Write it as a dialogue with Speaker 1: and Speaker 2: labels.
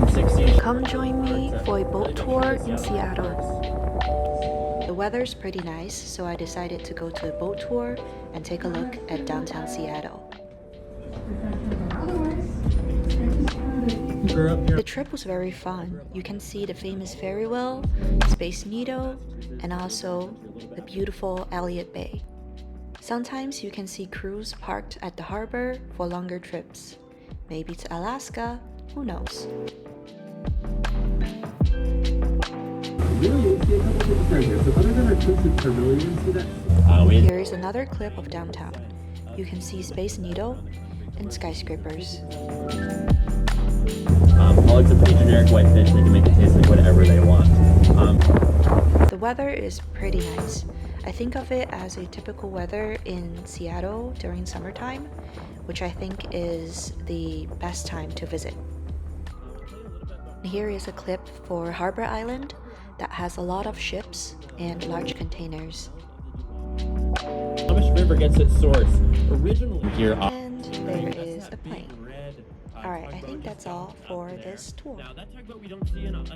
Speaker 1: Come join me for a boat tour in Seattle. The weather's pretty nice, so I decided to go to a boat tour and take a look at downtown Seattle. The trip was very fun. You can see the famous ferry wheel, Space Needle, and also the beautiful Elliott Bay. Sometimes you can see crews parked at the harbor for longer trips. Maybe to Alaska, who knows? Here is another clip of downtown. You can see Space Needle and skyscrapers.
Speaker 2: Pollock's a pretty generic white fish. They can make it taste like whatever they want.
Speaker 1: The weather is pretty nice. I think of it as a typical weather in Seattle during summertime, which I think is the best time to visit. Here is a clip for Harbor Island that has a lot of ships and large containers.
Speaker 2: Amish River gets its source originally here.
Speaker 1: And there is a plane. Alright, I think that's all for this tour.
Speaker 2: Now that tugboat we don't see enough.